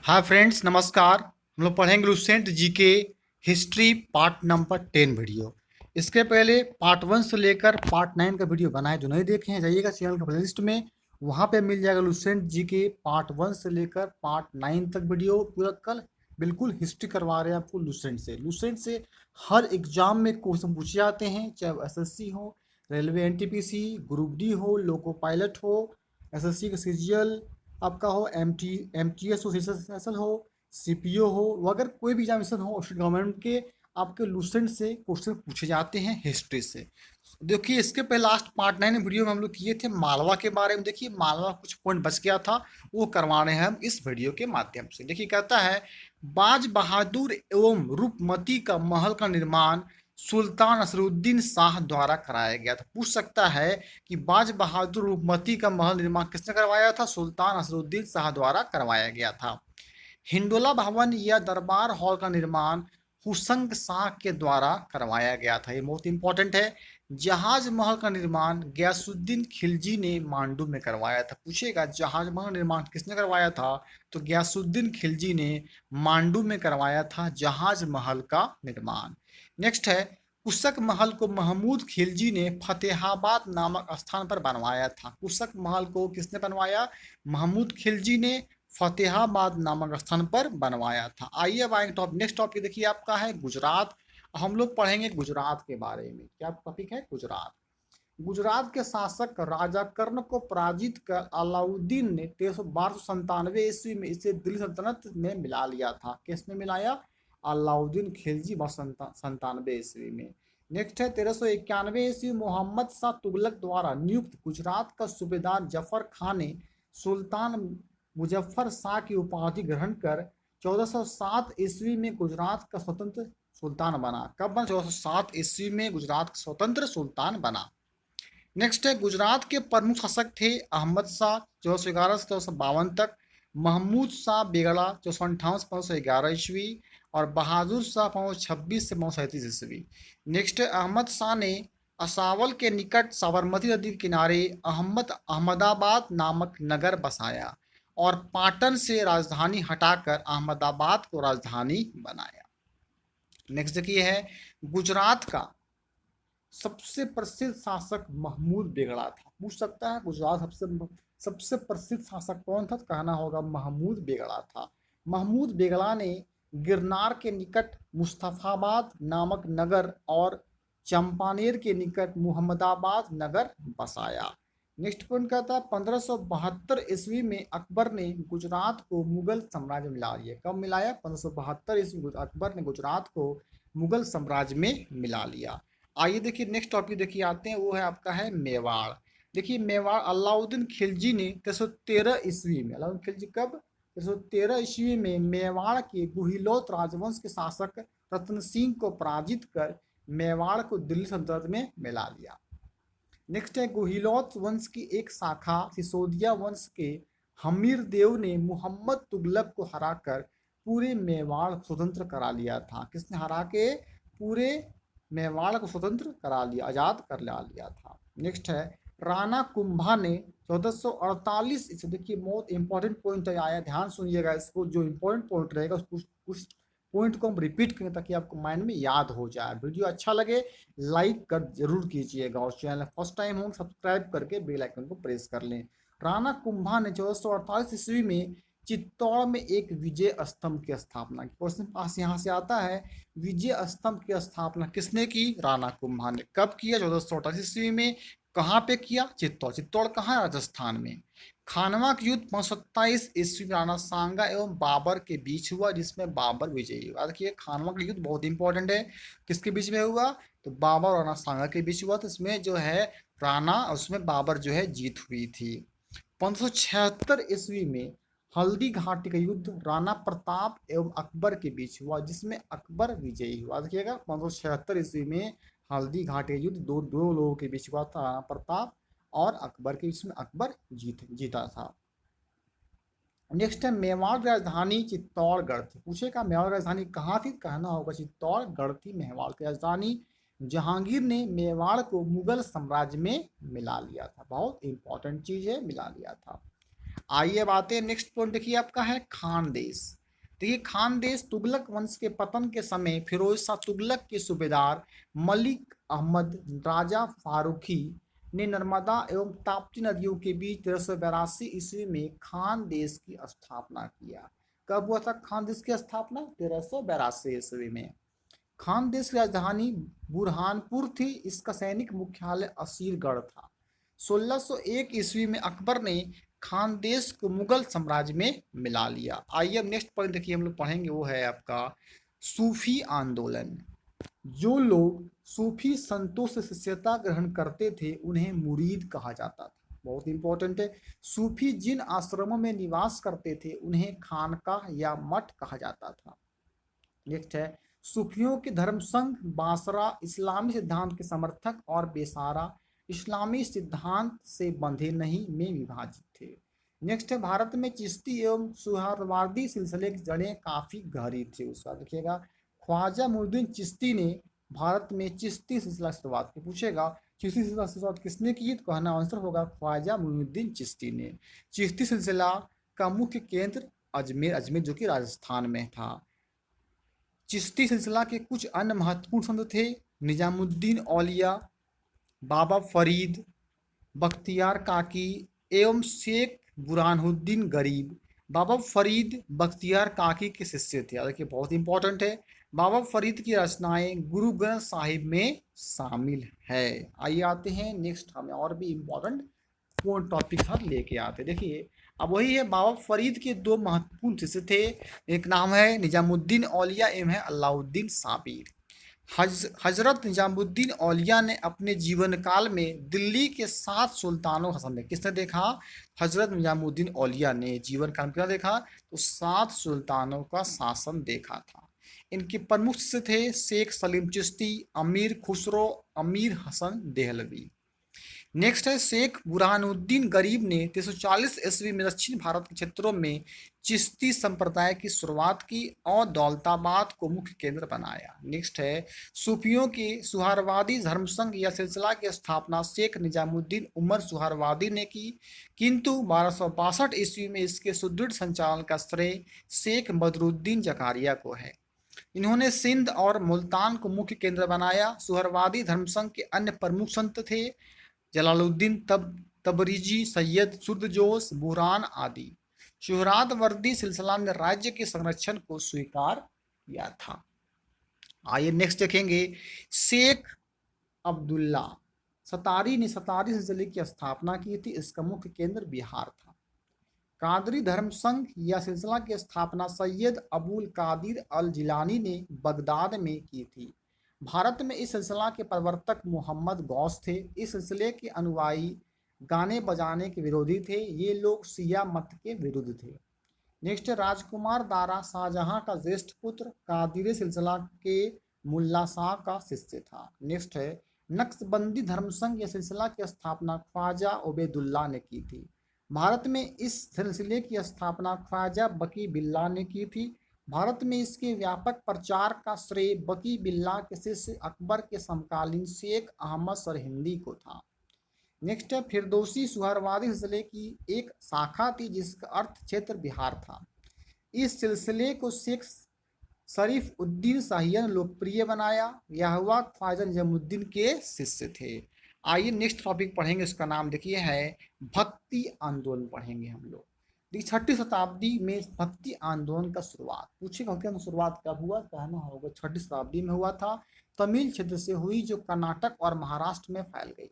Hi friends, नमस्कार। हम लोग पढ़ेंगे Lucent GK history part number 10 video. इसके पहले पार्ट 1 से लेकर पार्ट 9 का वीडियो बना है। जो नहीं देखे हैं जाइएगा चैनल का प्लेलिस्ट में, वहाँ पे मिल जाएगा लुसेंट जीके पार्ट 1 से लेकर पार्ट 9 तक वीडियो पूरा। कल बिल्कुल हिस्ट्री करवा रहे हैं आपको लुसेंट से हर एग्जाम में क्वेश्चन पूछे जाते हैं, चाहे एसएससी हो, रेलवे एनटीपीसी, ग्रुप डी हो, लोको पायलट हो, एसएससी का सीजीएल आपका हो, एमटीएस हो, सेशन हो, सीपीओ हो, अगर कोई भी एग्जामिनेशन हो स्टेट गवर्नमेंट के, आपके लुसेंट से क्वेश्चन पूछे जाते हैं हिस्ट्री से। देखिए, इसके पहले लास्ट पार्ट 9 वीडियो में हम लोग किए थे मालवा के बारे में। देखिए, मालवा कुछ पॉइंट बच गया था, वो करवा रहे हैं हम इस वीडियो के माध्यम से। देखिए, कहता है बाज बहादुर एवं रूपमती का महल का निर्माण सुल्तान असरुद्दीन शाह द्वारा कराया गया था। पूछ सकता है कि बाज बहादुर रूपमती का महल निर्माण किसने करवाया था? सुल्तान असरुद्दीन शाह द्वारा करवाया गया था। हिंडोला भवन या दरबार हॉल का निर्माण हुसंग शाह के द्वारा करवाया गया था। ये बहुत इंपॉर्टेंट है। जहाज महल का निर्माण गयासुद्दीन खिलजी ने मांडू में करवाया था। पूछेगा जहाज महल निर्माण किसने करवाया था, तो गयासुद्दीन खिलजी ने मांडू में करवाया था जहाज महल का निर्माण। नेक्स्ट है, कुशक महल को महमूद खिलजी ने फतेहाबाद नामक स्थान पर बनवाया था। कुशक महल को किसने बनवाया? महमूद खिलजी ने फतेहाबाद नामक स्थान पर बनवाया था। आइए अब आएंगे टॉप नेक्स्ट टॉपिक। देखिए, आपका है गुजरात। हम लोग पढ़ेंगे गुजरात के बारे में। क्या टॉपिक है? गुजरात। गुजरात के शासक राजा कर्ण को पराजित कर अलाउद्दीन ने 1297 ईस्वी में इसे दिल्ली सल्तनत में मिला लिया था। किसने मिलाया? अलाउद्दीन खिलजी 1297 ईस्वी में। नेक्स्ट है 1391 ईस्वी मोहम्मद शाह तुगलक द्वारा नियुक्त गुजरात का सूबेदार जफर खान ने सुल्तान मुजफ्फर शाह की उपाधि ग्रहण कर 1407 ईस्वी में गुजरात का स्वतंत्र सुल्तान बना। कब बना? 1407 ईस्वी में गुजरात का स्वतंत्र सुल्तान बना। नेक्स्ट है, गुजरात के प्रमुख शासक थे अहमद शाह 1411 से 1452 तक, महमूद शाह बेगड़ा 1458 से 1511 ईस्वी, और बहादुर शाह 1526 से 1537 ईस्वी। नेक्स्ट है, अहमद शाह ने असावल के निकट साबरमती नदी के किनारे अहमदाबाद नामक नगर बसाया और पाटन से राजधानी हटाकर अहमदाबाद को राजधानी बनाया। नेक्स्ट देखिए है, गुजरात का सबसे प्रसिद्ध शासक महमूद बेगड़ा था। पूछ सकता है गुजरात सबसे सबसे प्रसिद्ध शासक कौन था, तो कहना होगा महमूद बेगड़ा था। महमूद बेगड़ा ने गिरनार के निकट मुस्तफाबाद नामक नगर और चंपानेर के निकट मुहम्मदाबाद नगर बसाया। नेक्स्ट पॉइंट कहता है 1572 ईस्वी में अकबर ने गुजरात को मुगल साम्राज्य में मिला लिया। कब मिलाया? 1572 ईस्वी अकबर ने गुजरात को मुगल साम्राज्य में मिला लिया। आइए देखिए नेक्स्ट टॉपिक देखिए आते हैं, वो है आपका है मेवाड़। देखिए, मेवाड़ अलाउद्दीन खिलजी ने 1313 ईस्वी में, अलाउद्दीन खिलजी कब? 1313 ईस्वी में मेवाड़ के गुहिलोत राजवंश के शासक रतन सिंह को पराजित कर मेवाड़ को दिल्ली सल्तनत में मिला लिया। नेक्स्ट है, गुहिलोत वंश की एक शाखा सिसोदिया वंश के हमीर देव ने मोहम्मद तुगलक को हराकर पूरे मेवाड़ स्वतंत्र करा लिया था। किसने हरा के पूरे मेवाड़ को स्वतंत्र करा लिया, आजाद कर लिया था। नेक्स्ट है, राणा कुंभा ने 1448 इसे देखिए बहुत इंपॉर्टेंट पॉइंट आया, ध्यान सुनिएगा इसको। जो इंपॉर्टेंट पॉइंट रहेगा उस पॉइंट को हम रिपीट करें ताकि आपको माइंड में याद हो जाए। वीडियो अच्छा लगे लाइक कर जरूर कीजिएगा और चैनल फर्स्ट टाइम हो सब्सक्राइब करके बेल आइकन को प्रेस कर लें। राणा कुंभा ने 1448 ईस्वी में चित्तौड़ में एक विजय स्तंभ की स्थापना की। क्वेश्चन पास यहाँ से आता है, विजय स्तंभ की स्थापना किसने की? राणा कुंभा ने। कब किया? 1448 ईस्वी में। कहाँ पे किया? चित्तौड़। चित्तौड़ कहाँ है? राजस्थान में। खानवा का युद्ध 527 ईस्वी में राणा सांगा एवं बाबर के बीच हुआ, जिसमें बाबर विजयी हुआ। देखिए, खानवा का युद्ध बहुत इंपॉर्टेंट है। किसके बीच में हुआ? तो बाबर और राणा सांगा के बीच हुआ। तो इसमें जो है राणा, उसमें बाबर जो है जीत हुई थी। 1576 ईस्वी में हल्दी घाटी का युद्ध राणा प्रताप एवं अकबर के बीच हुआ, जिसमें अकबर विजयी हुआ। देखिएगा, 1576 ईस्वी में हल्दी घाटी का युद्ध दो लोगों के बीच हुआ था, राणा प्रताप और अकबर के बीच में अकबर जीता था। नेक्स्ट है, मेवाड़ की राजधानी चित्तौड़गढ़ थी। पूछेगा मेवाड़ की राजधानी कहाँ थी? कहना होगा चित्तौड़गढ़ थी मेवाड़ की राजधानी। जहांगीर ने मेवाड़ को मुगल साम्राज्य में मिला लिया था। बहुत इंपॉर्टेंट चीज है, मिला लिया था। आइए अब आते हैं नेक्स्ट पॉइंट, देखिए आपका है खानदेश। देखिए खानदेश तुगलक वंश के पतन के समय फिरोज शाह तुगलक के सूबेदार मलिक अहमद राजा फारूकी ने नर्मदा एवं ताप्ती नदियों के बीच 1382 ईस्वी में खानदेश की स्थापना किया। कब हुआ था खानदेश की स्थापना? 1382 ईस्वी में। खानदेश की राजधानी बुरहानपुर थी। इसका सैनिक मुख्यालय असीरगढ़ था। 1601 ईस्वी में अकबर ने खानदेश को मुगल साम्राज्य में मिला लिया। आइए अब नेक्स्ट पॉइंट देखिए हम लोग पढ़ेंगे, वो है आपका सूफी आंदोलन। जो लोग सूफी संतों से शिष्यता ग्रहण करते थे उन्हें मुरीद कहा जाता था। बहुत इंपॉर्टेंट है। सूफी जिन आश्रमों में निवास करते थे उन्हें खानकाह या मठ कहा जाता था। नेक्स्ट है सूफियों के धर्म संघ बासरा इस्लामी सिद्धांत के समर्थक और बेसारा इस्लामी सिद्धांत से बंधे नहीं में विभाजित थे। नेक्स्ट है भारत में चिश्ती एवं सुहरावर्दी सिलसिले की जड़ें काफी गहरी थी। उसका देखिएगा ख्वाजा मुइनुद्दीन चिश्ती ने भारत में चिश्ती सिलसिला की शुरुआत की। पूछेगा चिश्ती सिलसिला की शुरुआत किसने की? तो कहना आंसर होगा ख्वाजा मुइनुद्दीन चिश्ती ने। चिश्ती सिलसिला का मुख्य केंद्र अजमेर, अजमेर जो कि राजस्थान में था। चिश्ती सिलसिला के कुछ अन्य महत्वपूर्ण संत थे निजामुद्दीन औलिया, बाबा फरीद, बख्तियार काकी एवं शेख बुरहानुद्दीन गरीब। बाबा फरीद बख्तियार काकी के शिष्य थे। देखिए बहुत इंपॉर्टेंट है, बाबा फरीद की रचनाएं गुरु ग्रंथ साहिब में शामिल है। आइए आते हैं नेक्स्ट, हमें और भी इंपॉर्टेंट कौन टॉपिक था लेके आते। देखिए अब वही है, बाबा फरीद के दो महत्वपूर्ण शिष्य थे। एक नाम है निजामुद्दीन औलिया, एवं है अलाउद्दीन साबिर। हजरत निजामुद्दीन औलिया ने अपने जीवन काल में दिल्ली के 7 सुल्तानों का शासन देखा। किसने देखा? हजरत निजामुद्दीन औलिया ने जीवन काल में क्या देखा? तो 7 सुल्तानों का शासन देखा था। इनके प्रमुख शिष्य थे शेख सलीम चिश्ती, अमीर खुसरो, अमीर हसन देहलवी। नेक्स्ट है शेख बुरहानुद्दीन गरीब ने 340 ईस्वी में दक्षिण भारत के क्षेत्रों में चिश्ती संप्रदाय की शुरुआत की और दौलताबाद को मुख्य केंद्र बनाया। नेक्स्ट है सूफियों के सुहरावादी धर्मसंघ या सिलसिला की स्थापना शेख निजामुद्दीन उमर सुहरावादी ने की, किंतु 1262 ईस्वी में इसके सुदृढ़ संचालन का श्रेय शेख बदरुद्दीन जकारिया को है। इन्होंने सिंध और मुल्तान को मुख्य केंद्र बनाया। सुहरावादी धर्मसंघ के अन्य प्रमुख संत थे जलालुद्दीन तबरीजी, सैयद सुरजोश, बुरहान आदि। सुहरावर्दी सिलसिला ने राज्य के संरक्षण को स्वीकार किया था। आइए नेक्स्ट देखेंगे शेख अब्दुल्ला सतारी ने सतारी सिलसिले की स्थापना की थी। इसका मुख्य केंद्र बिहार था। कादरी धर्म संघ या सिलसिला की स्थापना सैयद अबुल कादिर अल जिलानी ने बगदाद में की थी। भारत में इस सिलसिला के प्रवर्तक मोहम्मद गौस थे। इस सिलसिले के अनुयायी गाने बजाने के विरोधी थे। ये लोग शिया मत के विरुद्ध थे। नेक्स्ट राजकुमार दारा शाहजहां का ज्येष्ठ पुत्र कादिर सिलसिला के मुल्ला शाह का शिष्य था। नेक्स्ट है नक्शबंदी धर्मसंघ या सिलसिला की स्थापना ख्वाजा उबैदुल्ला ने की थी। भारत में इस सिलसिले की स्थापना ख्वाजा बकी बिल्ला ने की थी। भारत में इसके व्यापक प्रचार का श्रेय बकी बिल्ला के शिष्य अकबर के समकालीन शेख अहमद सरहिंदी को था। नेक्स्ट है फिरदौसी सुहरावादी सिलसिले की एक शाखा थी जिसका अर्थ क्षेत्र बिहार था। इस सिलसिले को शेख शरीफ उद्दीन शाहिया ने लोकप्रिय बनाया। यह हुआ ख्वाजा निजामुद्दीन के शिष्य थे। आइए नेक्स्ट टॉपिक पढ़ेंगे, इसका नाम देखिए है भक्ति आंदोलन पढ़ेंगे हम लोग। देखिए 6वीं शताब्दी में भक्ति आंदोलन का शुरुआत पूछेगा शुरुआत कब हुआ? कहना होगा 6वीं शताब्दी में हुआ था। तमिल क्षेत्र से हुई जो कर्नाटक और महाराष्ट्र में फैल गई।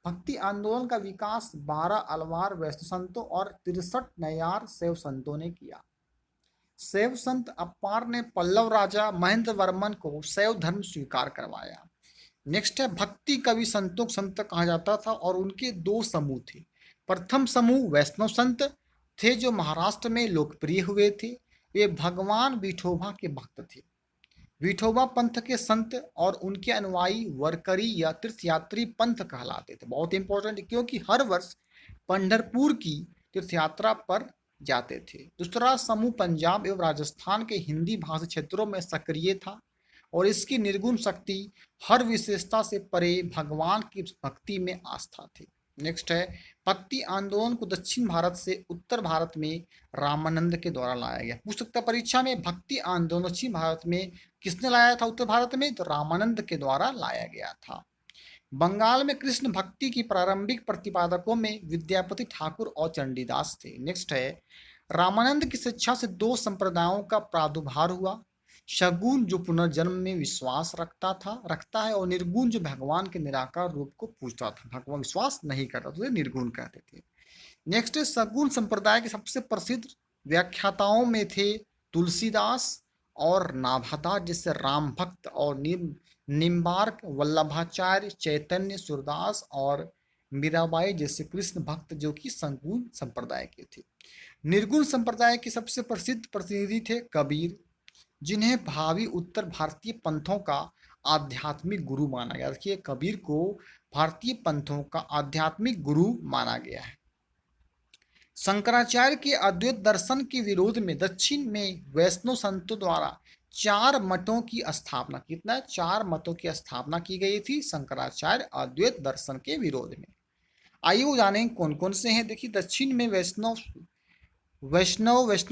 भक्ति आंदोलन का विकास 12 अलवार वैष्णव संतों और 63 नयार शैव संतों ने किया। शैव संत अप्पार ने पल्लव राजा महेंद्र वर्मन को शैव धर्म स्वीकार करवाया। नेक्स्ट है भक्ति कवि संतों संत कहा जाता था और उनके 2 समूह थे। प्रथम समूह वैष्णव संत थे जो महाराष्ट्र में लोकप्रिय हुए थे। वे भगवान विठोबा के भक्त थे। विठोबा पंथ के संत और उनके अनुयायी वरकरी या तीर्थयात्री पंथ कहलाते थे। बहुत इंपॉर्टेंट, क्योंकि हर वर्ष पंढरपुर की तीर्थयात्रा पर जाते थे। दूसरा समूह पंजाब एवं राजस्थान के हिंदी भाषी क्षेत्रों में सक्रिय था और इसकी निर्गुण शक्ति हर विशेषता से परे भगवान की भक्ति में आस्था थी। नेक्स्ट है भक्ति आंदोलन को दक्षिण भारत से उत्तर भारत में रामानंद के द्वारा लाया गया। पूछ सकता है परीक्षा में, भक्ति आंदोलन दक्षिण भारत में किसने लाया था उत्तर भारत में, तो रामानंद के द्वारा लाया गया था। बंगाल में कृष्ण भक्ति की प्रारंभिक प्रतिपादकों में विद्यापति ठाकुर और चंडीदास थे। नेक्स्ट है रामानंद की शिक्षा से दो संप्रदायों का प्रादुर्भाव हुआ। शगुन जो पुनर्जन्म में विश्वास रखता है, और निर्गुण जो भगवान के निराकार रूप को पूजता था, भगवान विश्वास नहीं करता तो निर्गुण कहते थे। नेक्स्ट है सगुन संप्रदाय के सबसे प्रसिद्ध व्याख्याताओं में थे तुलसीदास और नाभादास, जिससे राम भक्त और निम्बार्क, वल्लभाचार्य, चैतन्य सूरदास और मीराबाई जैसे कृष्ण भक्त जो कि सगुण संप्रदाय के थे। निर्गुण संप्रदाय के सबसे प्रसिद्ध प्रतिनिधि थे कबीर, जिन्हें भावी उत्तर भारतीय पंथों का आध्यात्मिक गुरु माना गया। देखिए कबीर को भारतीय पंथों का आध्यात्मिक गुरु माना गया है। शंकराचार्य के अद्वैत दर्शन के विरोध में दक्षिण में वैष्णव संतों द्वारा 4 मतों की स्थापना, कितना 4 मतों की स्थापना की गई थी शंकराचार्य अद्वैत दर्शन के विरोध में। आइए वो जानें कौन कौन से हैं। देखिए दक्षिण में वैष्णव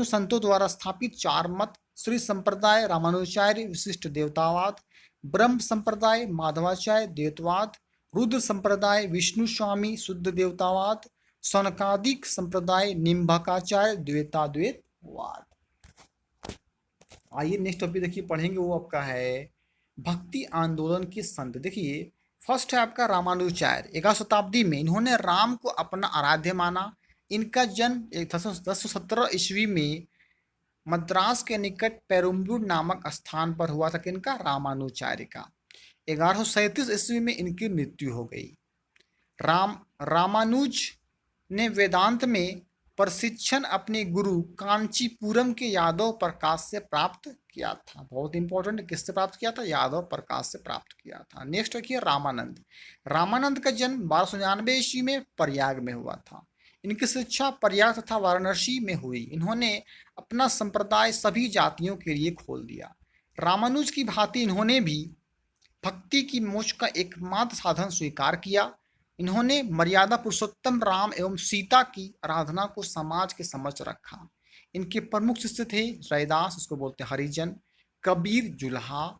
संतों द्वारा स्थापित 4 मत, श्री संप्रदाय रामानुजाचार्य विशिष्ट देवतावाद, ब्रह्म संप्रदाय माधवाचार्य द्वैतवाद, रुद्र संप्रदाय विष्णु स्वामी शुद्ध देवतावाद, सनकादिक संप्रदाय निम्बकाचार्य द्वैताद्वैतवाद। आइए नेक्स्ट टॉपिक देखिए पढ़ेंगे, वो आपका है भक्ति आंदोलन के संत। देखिए फर्स्ट है आपका रामानुजाचार्य। 11वीं शताब्दी में इन्होंने राम को अपना आराध्य माना। इनका जन्म 1017 ईस्वी में मद्रास के निकट पेरुम्बूर नामक स्थान पर हुआ था। किनका, रामानुजाचार्य का। 1137 ईस्वी में इनकी मृत्यु हो गई। रामानुज ने वेदांत में प्रशिक्षण अपने गुरु कांचीपुरम के यादव प्रकाश से प्राप्त किया था। बहुत इंपॉर्टेंट, किससे प्राप्त किया था, यादव प्रकाश से प्राप्त किया था। नेक्स्ट रखिए रामानंद का जन्म 1299 ईस्वी में प्रयाग में हुआ था। इनकी शिक्षा प्रयाग तथा वाराणसी में हुई। इन्होंने अपना संप्रदाय सभी जातियों के लिए खोल दिया। रामानुज की भांति इन्होंने भी भक्ति की मोक्ष का एकमात्र साधन स्वीकार किया। इन्होंने मर्यादा पुरुषोत्तम राम एवं सीता की आराधना को समाज के समक्ष रखा। इनके प्रमुख शिष्य थे रैदास, उसको बोलते हैं हरिजन, कबीर जुल्हा,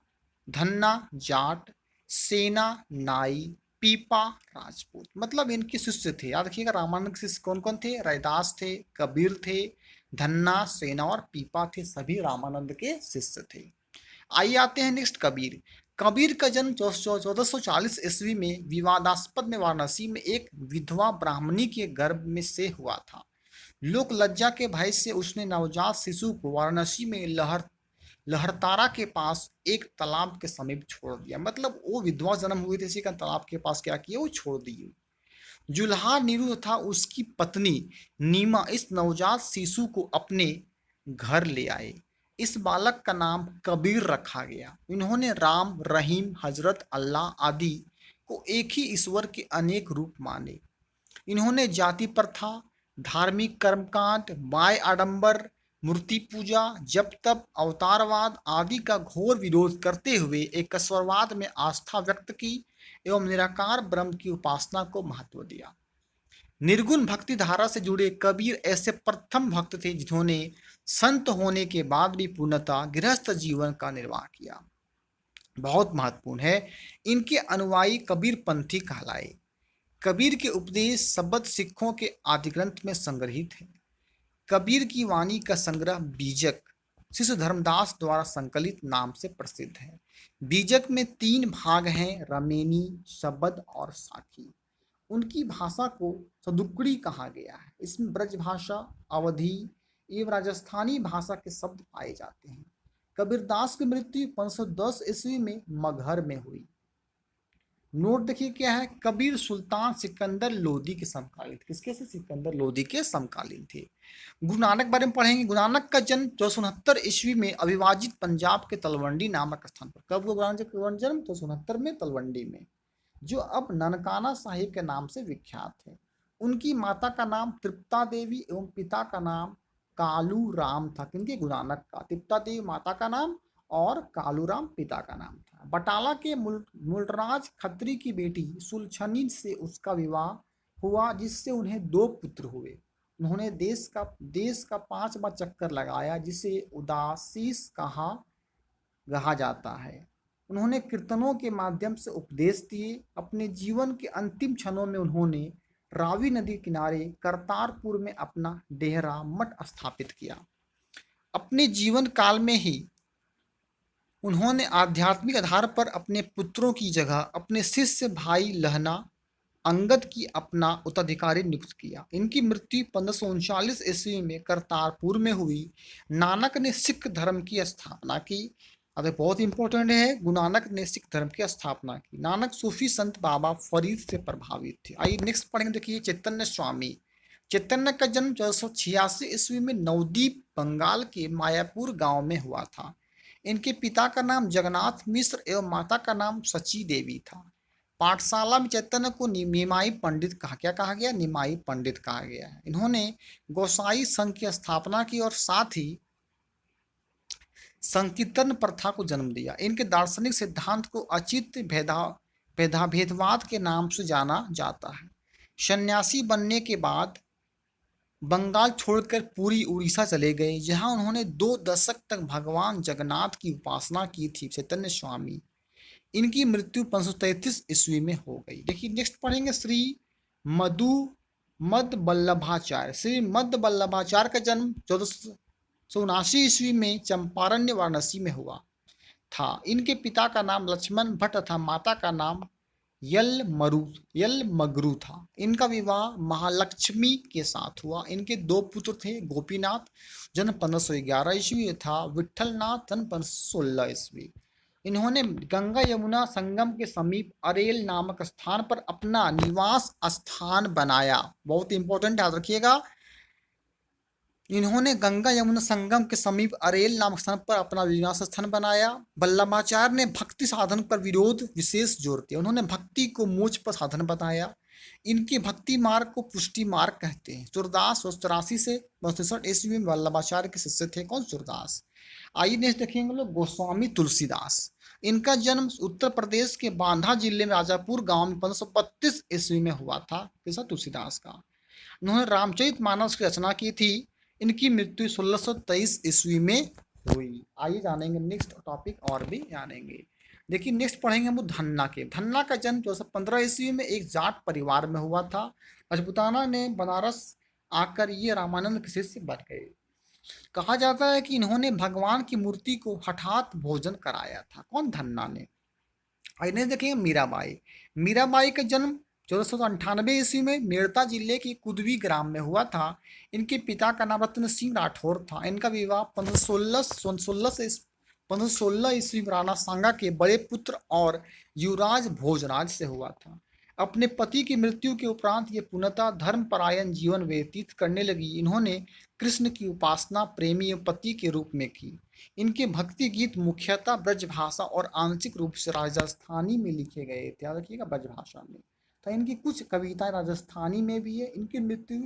धन्ना जाट, सेना नाई, पीपा राजपूत, मतलब इनके शिष्य थे। याद रखिएगा रामानंद के शिष्य कौन कौन थे, रैदास थे, कबीर थे, धन्ना, सेना और पीपा थे, सभी रामानंद के शिष्य थे। आइए आते हैं नेक्स्ट कबीर का जन्म 1440 ईस्वी में विवादास्पद में वाराणसी में एक विधवा ब्राह्मणी के गर्भ में से हुआ था। लोक लज्जा के भय से उसने नवजात शिशु को वाराणसी में लहरतारा के पास एक तालाब के समीप छोड़ दिया। मतलब वो विधवा जन्म हुई थी, इसी का तालाब के पास क्या किया, वो छोड़ दी। जुल्हा नीरू तथा उसकी पत्नी नीमा इस नवजात शिशु को अपने घर ले आए। इस बालक का नाम कबीर रखा गया। इन्होंने राम, रहीम, हजरत, अल्लाह आदि को एक ही ईश्वर के अनेक रूप माने। इन्होंने जाति प्रथा, धार्मिक कर्मकांड, माय आडंबर, मूर्ति पूजा, जप तप, अवतारवाद आदि का घोर विरोध करते हुए एकस्वरवाद में आस्था व्यक्त की एवं निराकार ब्रह्म की उपासना को महत्व दिया। निर्गुण भक्ति धारा से जुड़े कबीर ऐसे प्रथम भक्त थे जिन्होंने संत होने के बाद भी पूर्णतः गृहस्थ जीवन का निर्वाह किया। बहुत महत्वपूर्ण है, इनके अनुयायी कबीर पंथी कहलाए। कबीर के उपदेश शब्द सिखों के आदि ग्रंथ में संग्रहित है। कबीर की वाणी का संग्रह बीजक शिष्य धर्मदास द्वारा संकलित नाम से प्रसिद्ध है। बीजक में 3 भाग हैं, रमेनी, शब्द और साखी। उनकी भाषा को सदुक्कड़ी कहा गया है। इसमें ब्रज भाषा, अवधी एवं राजस्थानी भाषा के शब्द पाए जाते हैं। कबीरदास की मृत्यु 510 ईस्वी में मगहर में हुई। नोट देखिए क्या है, कबीर सुल्तान सिकंदर लोदी के समकालीन। किसके से, सिकंदर लोदी के समकालीन थे। गुरु नानक बारे में पढ़ेंगे। गुरु नानक का जन्म 1469 ईस्वी में अविभाजित पंजाब के तलवंडी नामक स्थान पर। कब गुरु नानक का जन्म, 1469 में, तलवंडी में, जो अब ननकाना साहिब के नाम से विख्यात है। उनकी माता का नाम तृप्ता देवी एवं पिता का नाम कालू राम था। किनके, गुरु नानक का। तृप्ता देवी माता का नाम और कालूराम पिता का नाम था। बटाला के मुलराज खत्री की बेटी सुलछनी से उसका विवाह हुआ, जिससे उन्हें 2 पुत्र हुए। उन्होंने देश का 5 बार चक्कर लगाया, जिसे उदासीस कहा जाता है। उन्होंने कीर्तनों के माध्यम से उपदेश दिए। अपने जीवन के अंतिम क्षणों में उन्होंने रावी नदी किनारे करतारपुर में अपना डेहरा मठ स्थापित किया। अपने जीवन काल में ही उन्होंने आध्यात्मिक आधार पर अपने पुत्रों की जगह अपने शिष्य भाई लहना अंगद की अपना उत्तराधिकारी नियुक्त किया। इनकी मृत्यु 1539 ईस्वी में करतारपुर में हुई। नानक ने सिख धर्म की स्थापना की। अब ये बहुत इंपॉर्टेंट है, गुरु नानक ने सिख धर्म की स्थापना की। नानक सूफी संत बाबा फरीद से प्रभावित थे। आइए नेक्स्ट पढ़ेंगे, देखिए चैतन्य स्वामी। चैतन्य का जन्म 1486 ईस्वी में नवद्वीप बंगाल के मायापुर गांव में हुआ था। इनके पिता का नाम जगन्नाथ मिश्र एवं माता का नाम सची देवी था। पाठशाला में चैतन्य को निमाई पंडित कहा गया, निमाई पंडित कहा गया है। इन्होंने गोसाई संघ की स्थापना की और साथ ही संकीर्तन प्रथा को जन्म दिया। इनके दार्शनिक सिद्धांत को अचित भेदवाद के नाम से जाना जाता है। सन्यासी बनने के बाद बंगाल छोड़कर पूरी उड़ीसा चले गए, जहां उन्होंने 2 दशक तक भगवान जगन्नाथ की उपासना की थी। चैतन्य स्वामी, इनकी मृत्यु 1533 ईस्वी में हो गई। देखिए नेक्स्ट पढ़ेंगे श्री मद वल्लभाचार्य। श्री मद वल्लभाचार्य का जन्म 1479 ईस्वी में चंपारण वाराणसी में हुआ था। इनके पिता का नाम लक्ष्मण भट्ट तथा माता का नाम यलमगरू था। इनका विवाह महालक्ष्मी के साथ हुआ। इनके 2 पुत्र थे, गोपीनाथ जन्म 1511 ईस्वी था, विठलनाथ जन्म 1516 ईस्वी। इन्होंने गंगा यमुना संगम के समीप अरेल नामक स्थान पर अपना निवास स्थान बनाया। बहुत इंपॉर्टेंट याद रखिएगा, इन्होंने गंगा यमुना संगम के समीप अरेल नामक स्थान पर अपना निवास स्थान बनाया। वल्लभाचार्य ने भक्ति साधन पर विरोध विशेष जोर दिया। उन्होंने भक्ति को मोक्ष पर साधन बताया। इनके भक्ति मार्ग को पुष्टि मार्ग कहते हैं। सूरदास 84 से 62 ईस्वी में वल्लभाचार्य के शिष्य थे। कौन? सूरदास। आइए नेक्स्ट देखेंगे लोग गोस्वामी तुलसीदास। इनका जन्म उत्तर प्रदेश के बांधा जिले में राजापुर गांव में 1532 ईस्वी में हुआ था। किसा? तुलसीदास का। उन्होंने रामचरितमानस की रचना की थी। इनकी मृत्यु 1623 ईस्वी में हुई। आइए जानेंगे नेक्स्ट टॉपिक और भी जानेंगे। देखिए नेक्स्ट पढ़ेंगे हम धन्ना के। धन्ना का जन्म 1415 ईस्वी में एक जाट परिवार में हुआ था। राजपुताना ने बनारस आकर ये रामानंद के शिष्य बन गए। कहा जाता है कि इन्होंने भगवान की मूर्ति को हठात भोजन कराया था। कौन? धन्ना ने। आइए देखेंगे मीराबाई। मीराबाई का जन्म 1498 ईस्वी में मेड़ता जिले के कुदवी ग्राम में हुआ था। इनके पिता का नाम रत्न सिंह राठौर था। इनका विवाह 1516 ईस्वी में राणा सांगा के बड़े पुत्र और युवराज भोजराज से हुआ था। अपने पति की मृत्यु के उपरांत ये पूर्णतः धर्मपरायण जीवन व्यतीत करने लगी। इन्होंने कृष्ण की उपासना प्रेमी एवं पति के रूप में की। इनके भक्ति गीत मुख्यतः ब्रजभाषा और आंशिक रूप से राजस्थानी में लिखे गए थे। याद रखिएगा, ब्रजभाषा में। तो इनकी कुछ कविताएं राजस्थानी में भी है। इनकी मृत्यु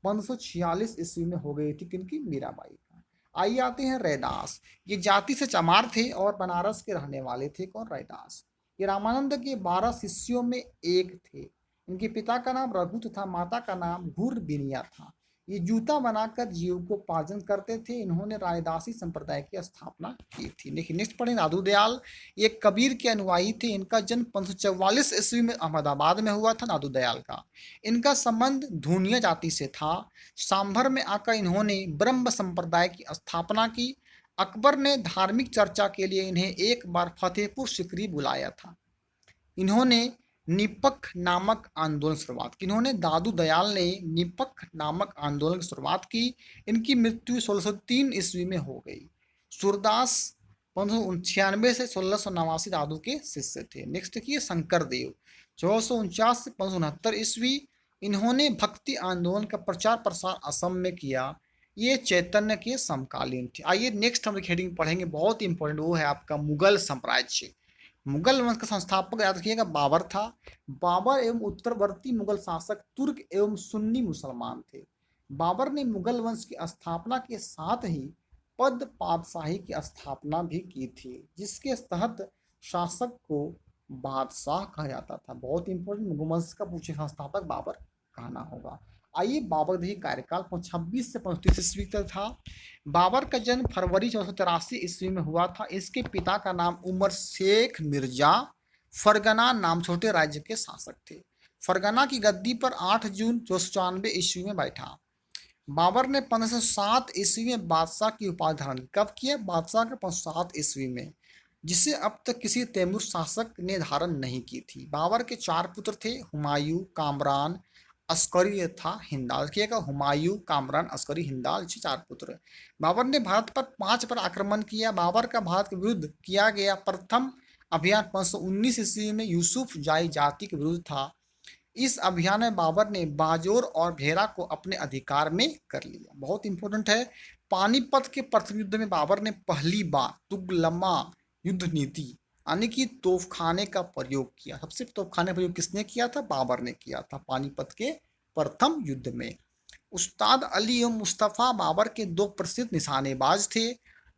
1546 ईस्वी में हो गई थी। किनकी? मीराबाई का। आइए आते हैं रैदास। ये जाति से चमार थे और बनारस के रहने वाले थे। कौन? रैदास। ये रामानंद के 12 शिष्यों में एक थे। इनके पिता का नाम रघु तथा माता का नाम घुरबिनिया था। ये जूता बनाकर जीविकोपार्जन करते थे। इन्होंने रायदासी संप्रदाय की स्थापना की थी। देखिए नेक्स्ट पढ़ें दादू दयाल। ये कबीर के अनुयायी थे। इनका जन्म 1544 ईस्वी में अहमदाबाद में हुआ था। दादू दयाल का। इनका संबंध धूनिया जाति से था। सांभर में आकर इन्होंने ब्रह्म संप्रदाय की स्थापना की। अकबर ने धार्मिक चर्चा के लिए इन्हें एक बार फतेहपुर सिकरी बुलाया था। इन्होंने निपख नामक आंदोलन शुरुआत की। इन्होंने दादू दयाल ने निपख नामक आंदोलन की शुरुआत की। इनकी मृत्यु 1603 ईस्वी में हो गई। सूरदास 1596 से 1689 दादू के शिष्य थे। नेक्स्ट देखिए शंकर देव 1449 से 1569 ईस्वी। इन्होंने भक्ति आंदोलन का प्रचार प्रसार असम में किया। ये चैतन्य के समकालीन थे। आइए नेक्स्ट हम हेडिंग पढ़ेंगे, बहुत इंपॉर्टेंट, वो है आपका मुगल साम्राज्य। मुगल वंश का संस्थापक याद रखिएगा बाबर था। बाबर एवं उत्तरवर्ती मुगल शासक तुर्क एवं सुन्नी मुसलमान थे। बाबर ने मुगल वंश की स्थापना के साथ ही पद पातशाही की स्थापना भी की थी, जिसके तहत शासक को बादशाह कहा जाता था। बहुत इंपॉर्टेंट, मुगल वंश का पूछे संस्थापक बाबर कहना होगा। आइए, बाबर देखिए कार्यकाल 26 से 35 ईस्वी तक था। बाबर का जन्म फरवरी 1483 ईस्वी में हुआ था। इसके पिता का नाम उमर शेख मिर्जा फरगना नाम छोटे राज्य के शासक थे। फरगना की गद्दी पर 8 जून 1494 ईस्वी में बैठा। बाबर ने 1507 ईस्वी में बादशाह की उपाधि धारण की। कब किया? बादशाह के 1507 ईस्वी में, जिसे अब तक किसी तैमूर शासक ने धारण नहीं की थी। बाबर के 4 पुत्र थे, हुमायूं, कामरान, अस्करी था हिंदाल। देखिएगा, हुमायूं, कामरान, अस्करी, हिंदाल, ये 4 पुत्र। बाबर ने भारत पर 5 बार आक्रमण किया। बाबर का भारत के विरुद्ध किया गया प्रथम अभियान 519 ईस्वी में यूसुफ जाई जाति के विरुद्ध था। इस अभियान में बाबर ने बाजोर और भेरा को अपने अधिकार में कर लिया। बहुत इंपॉर्टेंट है। पानीपत के प्रथम युद्ध में बाबर ने पहली बार तुगलमा युद्ध नीति यानी कि तोपखाने का प्रयोग किया। सबसे तोपखाने का प्रयोग किसने किया था? बाबर ने किया था पानीपत के प्रथम युद्ध में। उस्ताद अली एवं मुस्तफ़ा बाबर के 2 प्रसिद्ध निशानेबाज थे,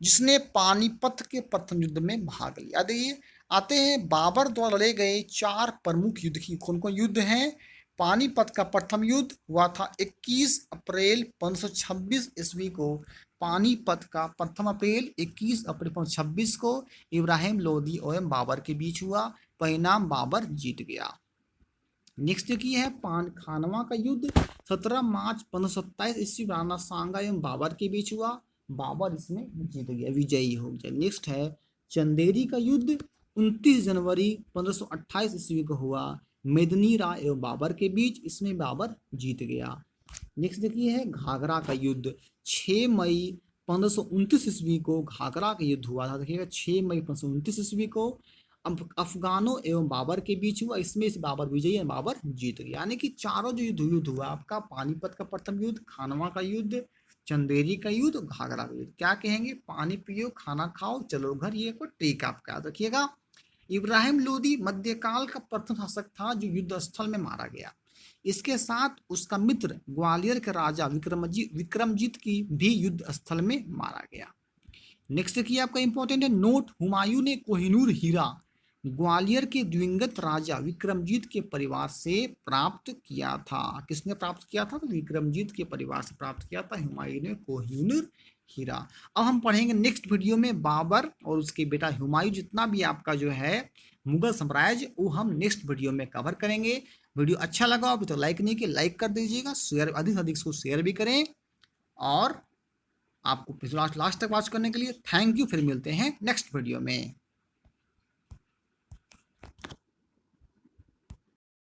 जिसने पानीपत के प्रथम युद्ध में भाग लिया। देखिए, आते हैं बाबर द्वारा लड़े गए 4 प्रमुख युद्ध की। कौन कौन युद्ध हैं? पानीपत का प्रथम युद्ध हुआ था 21 अप्रैल 1526 ईस्वी को। पानीपत का प्रथम अप्रैल 21 अप्रैल 1526 को इब्राहिम लोदी और बाबर के बीच हुआ। परिणाम बाबर जीत गया। नेक्स्ट की है पान खानवा का युद्ध 17 मार्च 1527 ईस्वी राणा सांगा एवं बाबर के बीच हुआ। बाबर इसमें जीत गया, विजयी हो गया। नेक्स्ट है चंदेरी का युद्ध 29 जनवरी 1528 ईस्वी को हुआ। मेदनी राय एवं बाबर के बीच, इसमें बाबर जीत गया। नेक्स्ट देखिए है घाघरा का युद्ध 6 मई 1529 ईस्वी को घाघरा का युद्ध हुआ था। देखिएगा, 6 मई 1529 ईस्वी को अफगानों एवं बाबर के बीच हुआ। इसमें से बाबर विजयी है, बाबर जीत गया। यानी कि चारों जो युद्ध हुआ आपका, पानीपत का प्रथम युद्ध, खानवा का युद्ध, चंदेरी का युद्ध, घाघरा का युद्ध, क्या कहेंगे? पानी पियो, खाना खाओ, चलो घर। ये कोई ट्रिक आपका याद रखिएगा। इब्राहिम लोदी मध्यकाल का प्रथम शासक था जो युद्ध स्थल में मारा गया। इसके साथ उसका मित्र ग्वालियर के राजा विक्रमजीत की भी युद्ध स्थल में मारा गया। नेक्स्ट की आपका इंपॉर्टेंट है नोट, हुमायूं ने कोहिनूर हीरा ग्वालियर के दिवंगत राजा विक्रमजीत के परिवार से प्राप्त किया था। किसने प्राप्त किया था? तो विक्रमजीत के परिवार से प्राप्त किया था हुमायूं ने कोहिनूर हीरा। अब हम पढ़ेंगे नेक्स्ट वीडियो में बाबर और उसके बेटा हुमायूं, जितना भी आपका जो है मुगल साम्राज्य, वो हम नेक्स्ट वीडियो में कवर करेंगे। वीडियो अच्छा लगा अभी तो लाइक नहीं किया, लाइक कर दीजिएगा, शेयर अधिक से अधिक इसको शेयर भी करें। और आपको लास्ट तक वॉच करने के लिए थैंक यू। फिर मिलते हैं नेक्स्ट वीडियो में।